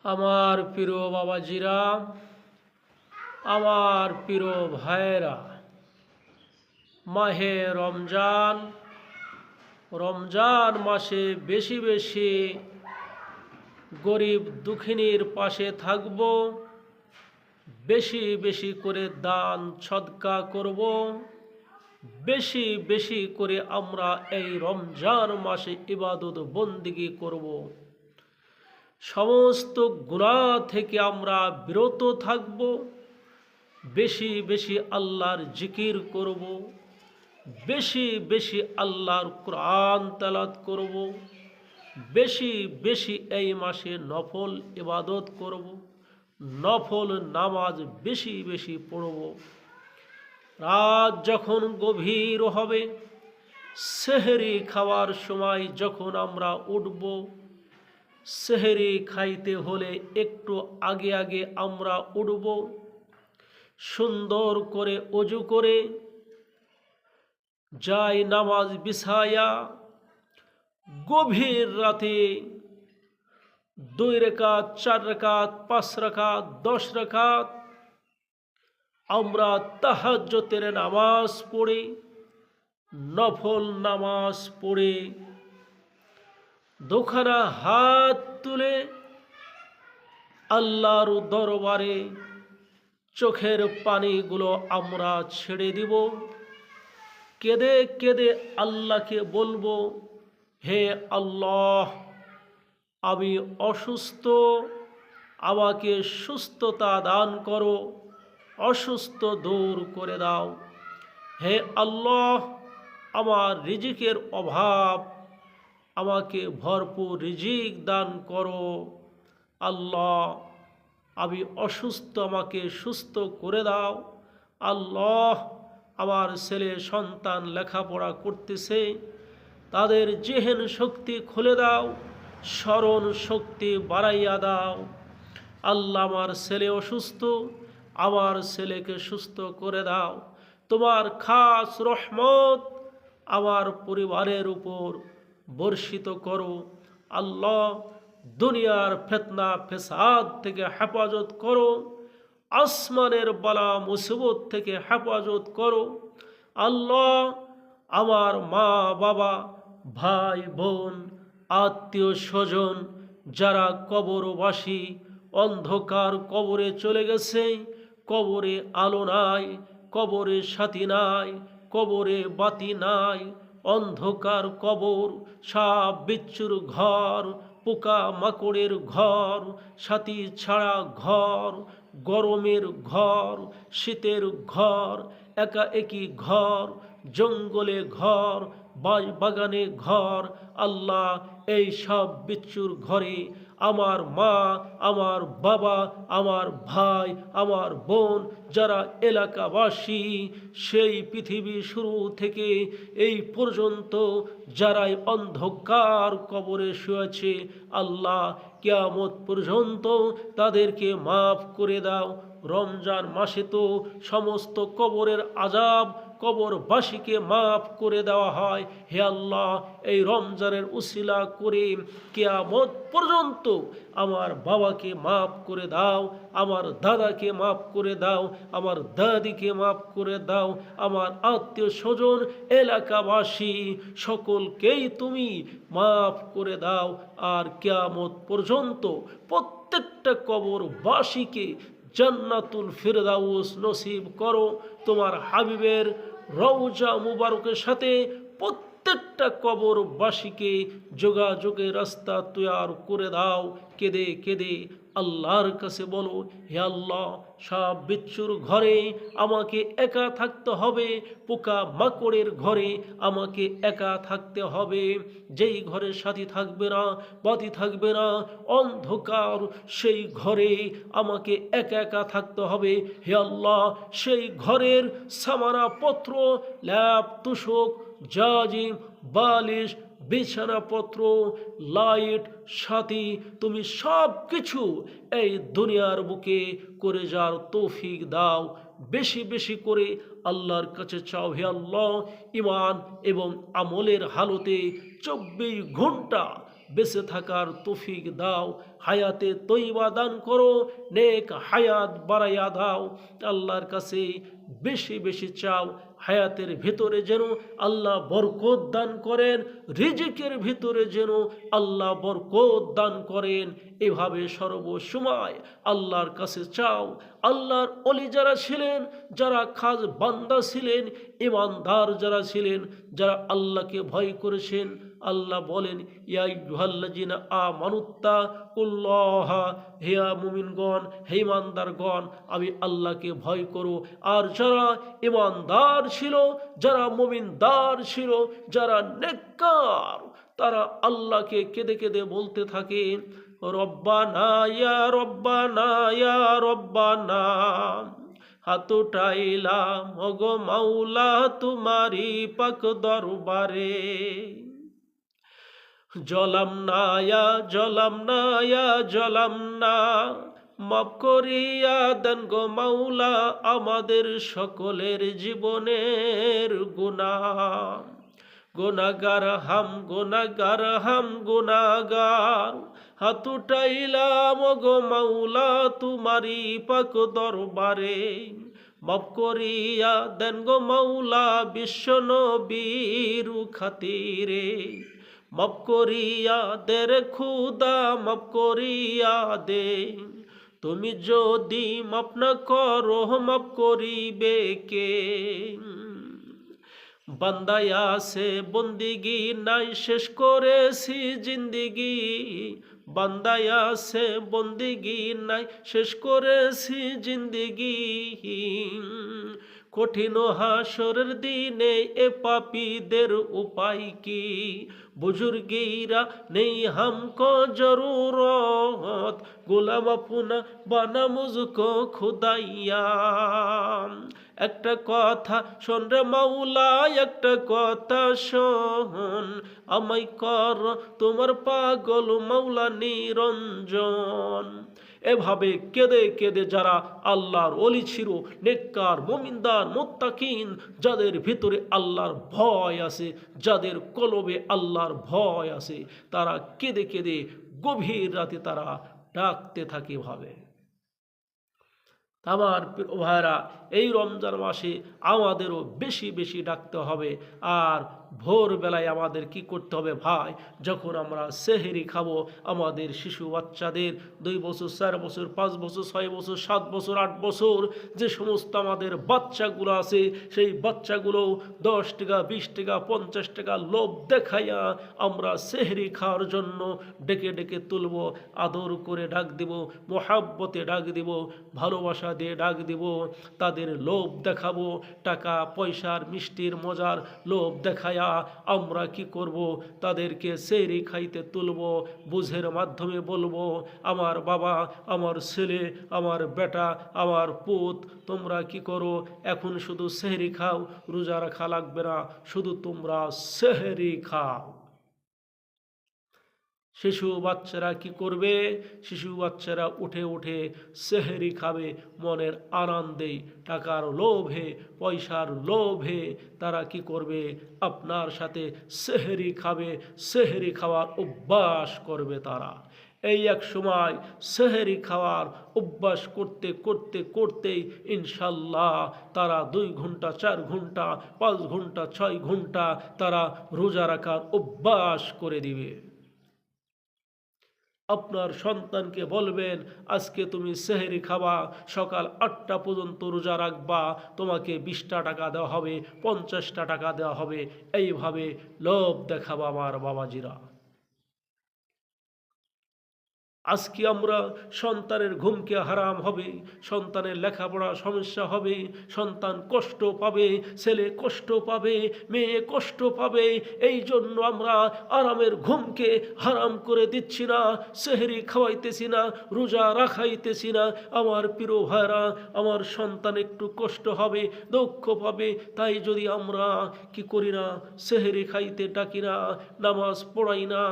আমার প্রিয় বাবাজিরা, আমার প্রিয় ভাইয়েরা, মাহে রমজান রমজান মাসে বেশি বেশি গরিব দুঃখিনীর পাশে থাকব, বেশি বেশি করে দান সদকা করব, বেশি বেশি করে আমরা এই রমজান মাসে ইবাদত বন্দিগি করব। সমস্ত গুনাহ থেকে আমরা বিরত থাকব, বেশি বেশি আল্লাহর জিকির করব, বেশি বেশি আল্লাহর কোরআন তেলাওয়াত করব, বেশি বেশি এই মাসে নফল ইবাদত করব, নফল নামাজ বেশি বেশি পড়ব। রাত যখন গভীর হবে, সেহরি খাওয়ার সময় যখন আমরা উঠব, সেহরি খাইতে হলে একটু আগে আগে আমরা উঠব, সুন্দর করে ওযু করে যাই নামাজ বিছায়া গভীর রাতে 2 রাকাত 4 রাকাত 5 রাকাত 10 রাকাত আমরা তাহাজ্জুদের নামাজ পড়ি, নফল নামাজ পড়ে দুখানা হাত তুলে আল্লাহর দরবারে চোখের পানিগুলো আমরা ছেড়ে দিব, কেঁদে কেঁদে আল্লাহকে বলবো, হে আল্লাহ, আমি অসুস্থ, আমাকে সুস্থতা দান করো, অসুস্থ দূর করে দাও। হে আল্লাহ, আমার রিজিকের অভাব, আমাকে ভরপুর রিজিক দান করো। আল্লাহ, আমি অসুস্থ, আমাকে সুস্থ করে দাও। আল্লাহ, আমার ছেলে সন্তান লেখাপড়া করতেছে, তাদের জেহেন শক্তি খুলে দাও, স্মরণ শক্তি বাড়াইয়া দাও। আল্লাহ, আমার ছেলে অসুস্থ, আমার ছেলেকে সুস্থ করে দাও। তোমার খাস রহমত আমার পরিবারের উপর বর্ষিত করো। আল্লাহ, দুনিয়ার ফিতনা ফেসাদ থেকে হেফাজত করো, আসমানের বালা মুসিবত থেকে হেফাজত করো। আল্লাহ, আমার মা বাবা, ভাই বোন, আত্মীয় স্বজন যারা কবরবাসী, অন্ধকার কবরে চলে গেছে, কবরে আলো নাই, কবরে সাথী নাই, কবরে বাতি নাই, অন্ধকার কবর, সাপ বিচ্ছুর ঘর, পোকা মাকড়ের ঘর, সাথী ছাড়া ঘর, গরমের ঘর, শীতের ঘর, একা একই ঘর, জঙ্গলে ঘর, বাগানে ঘর। আল্লাহ, এই সব বিচ্ছুর ঘরে আমার মা, আমার বাবা, আমার ভাই, আমার বোন, যারা এলাকাবাসী, সেই পৃথিবী শুরু থেকে এই পর্যন্ত যারাই অন্ধকার কবরে শুয়েছে, আল্লাহ, কিয়ামত পর্যন্ত তাদেরকে মাফ করে দাও। রমজান মাসে তো সমস্ত কবরের আযাব কবরবাসীকে মাফ করে দেওয়া হয়। হে আল্লাহ, এই রমজানের উসিলা করে কিয়ামত পর্যন্ত আমার বাবাকে মাফ করে দাও, আমার দাদাকে মাফ করে দাও, আমার দাদিকে মাফ করে দাও, আমার আত্মীয় স্বজন এলাকাবাসী সকলকেই তুমি মাফ করে দাও। আর কিয়ামত পর্যন্ত প্রত্যেকটা কবরবাসীকে জান্নাতুল ফিরদাউস নসিব করো। তোমার হাবিবের রওজা মুবারকের সাথে প্রত্যেকটা কবরবাসীকে যোগাযোগের রাস্তা তৈয়ার করে দাও। কেঁদে কেঁদে আল্লাহর কাছে বলো, হে আল্লাহ, সব বিচ্ছুর ঘরে আমাকে একা থাকতে হবে, পোকা মাকড়ের ঘরে আমাকে একা থাকতে হবে। যেই ঘরে সাথী থাকবে না, বাতি থাকবে না, অন্ধকার, সেই ঘরে আমাকে একা একা থাকতে হবে। হে আল্লাহ, সেই ঘরের সামানাপত্র, ল্যাপ তুষক, জাজিম, বালিশ, বিছানাপত্র, লাইট, সাথী, তুমি সব কিছু এই দুনিয়ার বুকে করে যার তৌফিক দাও। বেশি বেশি করে আল্লাহর কাছে চাও, হে আল্লাহ, ঈমান এবং আমলের হালতে 24 ঘন্টা বেঁচে থাকার তৌফিক দাও। হায়াতে তৈবা দান করো, নেক হায়াত বাড়াইয়া দাও। আল্লাহর কাছে বেশি বেশি চাও, হায়াতের ভিতরে যেন আল্লাহ বরকত দান করেন, রিজিকের ভিতরে যেন আল্লাহ বরকত দান করেন। এভাবে সর্বসময় আল্লাহর কাছে চাও। আল্লাহর ওলি যারা ছিলেন, যারা খাস বান্দা ছিলেন, ইমানদার যারা ছিলেন, যারা আল্লাহকে ভয় করেছেন, আল্লাহ বলেন ইয়া আইয়ুহাল্লাযিনা আমানুত্তাকুল্লাহ, হে মুমিনগণ, হে ইমানদারগণ, আমি আল্লাহকে ভয় করো। আর যারা ইমানদার ছিল, যারা মুমিনদার ছিল, যারা নেককার, তারা আল্লাহকে কেঁদে কেঁদে বলতে থাকে রব্বানা ইয়া রব্বানা ইয়া রব্বানা, হাত উঠাইলাম ওগো মাওলা তোমারি পাক দরবারে। জলাম না ইয়া জলাম না ইয়া জলাম না, মাফ করিয়া দেন গো মাওলা আমাদের সকলের জীবনের গুনাহ। গুনাহগার হাম গুনাহগার, হাত উঠাইলাম গো মাওলা তুমারি পাক দরবারে। মাফ করিয়া দেন গো মাওলা বিশ্ব নবীর খাতিরে। মাফ করিয়া দে রে খুদা, মাফ করিয়া দে। তুমি যদি মাফ না করো মাফ করিবে কে? বান্দায় আছে বন্দিগি নাই, শেষ করেছি জিন্দিগি। বান্দায় আছে বন্দিগি নাই, শেষ করেছি জিন্দিগি। কঠিন হাসরের দিনে এ পাপীদের উপায় কি? বুজুর্গীরা নেই হামকো জরুরত, গোলাম আপনা বানা মুঝকো খুদাইয়া। একটা কথা শোন রে মাওলা, একটা কথা শোন, আমায় কর তোমার পাগল মাওলা নিরঞ্জন। এভাবে কেঁদে কেঁদে যারা আল্লাহর ওলি ছিল, নেককার মুমিনদার মুত্তাকিন, যাদের ভিতরে আল্লাহর ভয় আছে, যাদের কলবে আল্লাহর ভয় আছে, তারা কেঁদে কেঁদে গভীর রাতে তারা ডাকতে থাকে। ভাবে আমার প্রিয় ভাইরা, এই রমজান মাসে আমাদেরও বেশি বেশি ডাকতে হবে। আর ভোরবেলায় আমাদের কি করতে হবে ভাই? যখন আমরা সেহরি খাবো, আমাদের শিশু বাচ্চাদের 2 বছর 4 বছর 5 বছর 6 বছর 7 বছর 8 বছর যে সমস্ত আমাদের বাচ্চাগুলো আছে, সেই বাচ্চাগুলো 10 টাকা 20 টাকা 50 টাকা লোভ দেখাইয়া আমরা সেহরি খাওয়ার জন্য ডেকে ডেকে তুলব, আদর করে ডাক দিব, মোহাব্বতে ডাক দিব, ভালোবাসা দিয়ে ডাক দিব। তাদের লোভ দেখাবো, টাকা পয়সার মিষ্টির মজার লোভ দেখায়া আমরা কি করব? তাদেরকে সেহরি খাইতে তুলব, বুঝের মাধ্যমে বলবো আমার বাবা, আমার ছেলে, আমার বেটা, আমার পুত, তোমরা কি করো? এখন শুধু সেহরি খাও, রোজা রাখা লাগবে না, শুধু তোমরা সেহরি খাও। শিশু বাচ্চারা কি করবে? শিশু বাচ্চারা উঠে উঠে সেহরি খাবে মনের আনন্দে, টাকার লোভে, পয়সার লোভে তারা কি করবে? আপনার সাথে সেহরি খাবে, সেহরি খাওয়ার অভ্যাস করবে তারা। এই এক সময় সেহরি খাওয়ার অভ্যাস করতে করতে করতেই ইনশাল্লাহ তারা 2 ঘন্টা 4 ঘন্টা 5 ঘন্টা 6 ঘন্টা তারা রোজা রাখার অভ্যাস করে দিবে। আপনার সন্তানকে বলবেন আজকে তুমি সেহরি খাবা, সকাল 8টা পর্যন্ত রোজা রাখবা, তোমাকে 20টা টাকা দেওয়া হবে, 50টা টাকা দেওয়া হবে। এইভাবে লোভ দেখাবা আমার বাবাজিরা। আজকে আমরা সন্তানের ঘুমকে হারাম হবে, সন্তানের লেখাপড়া সমস্যা হবে, সন্তান কষ্ট পাবে, ছেলে কষ্ট পাবে, মেয়ে কষ্ট পাবে। এই জন্য আমরা আরামের ঘুমকে হারাম করে দিচ্ছি না, সেহরি খাওয়াইতেছি না, রোজা রাখাইতেছি না। আমার প্রিয় ভাইরা, আমার সন্তান একটু কষ্ট হবে, দুঃখ পাবে, তাই যদি আমরা কি করি না? সেহরি খাইতে ডাকি না, নামাজ পড়াই না,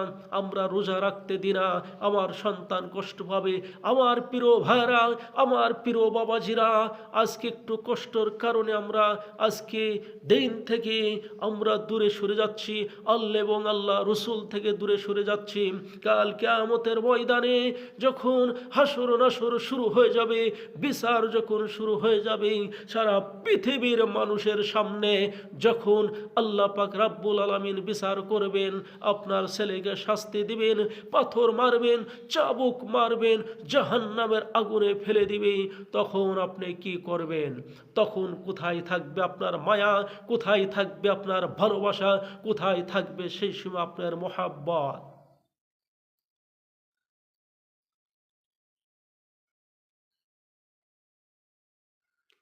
আমরা রোজা রাখতে দিই না, আমার সন্তান সন্তান কষ্ট পাবে। আমার প্রিয় ভাইরা, আমার প্রিয় বাবাজিরা, আজকে একটু কষ্টর কারণে আমরা আজকে দিন থেকে আমরা দূরে সরে যাচ্ছি, আল্লাহ এবং আল্লাহ রসুল থেকে দূরে সরে যাচ্ছি। কাল কিয়ামতের ময়দানে যখন হাসর নাসর শুরু হয়ে যাবে, বিচার যখন শুরু হয়ে যাবে, সারা পৃথিবীর মানুষের সামনে যখন আল্লাহ পাক রাব্বুল আলামিন বিচার করবেন, আপনার ছেলেকে শাস্তি দিবেন, পাথর মারবেন, চাবুক মারবেন, জাহান্নামের আগুনে ফেলে দিবে, তখন আপনি কি করবেন? তখন কোথায় থাকবে আপনার মায়া, কোথায় থাকবে আপনার ভালোবাসা, কোথায় থাকবে সেই সময় আপনার মহাব্বত?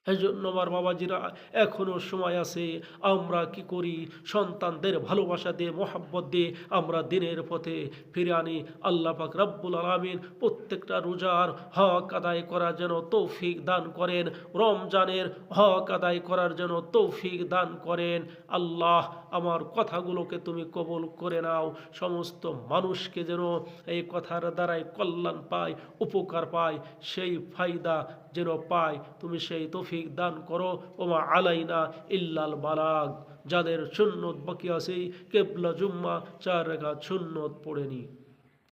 এই জন্য আমার বাবাজিরা, এখনো সময় আছে। আমরা কি করি? সন্তানদের ভালোবাসা দিয়ে, মোহাব্বত দিয়ে আমরা দিনের পথে ফিরে আনি। আল্লাহ পাক রাব্বুল আলামিন প্রত্যেকটা রোজার হক আদায় করার জন্য তৌফিক দান করেন, রমজানের হক আদায় করার জন্য তৌফিক দান করেন। আল্লাহ আমার কথাগুলোকে তুমি কবুল করে নাও। সমস্ত মানুষকে যেন এই কথার দ্বারাই কল্যাণ পায়, উপকার পায়, সেই ফায়দা যেন পায়, তুমি সেই তৌফিক দান করো। ওমা আলাইনা ইল্লাল বালাগ। যাদের সুন্নত বাকি আছে, কেবলা জুম্মা 4 রাকাত সুন্নত পড়ে নি।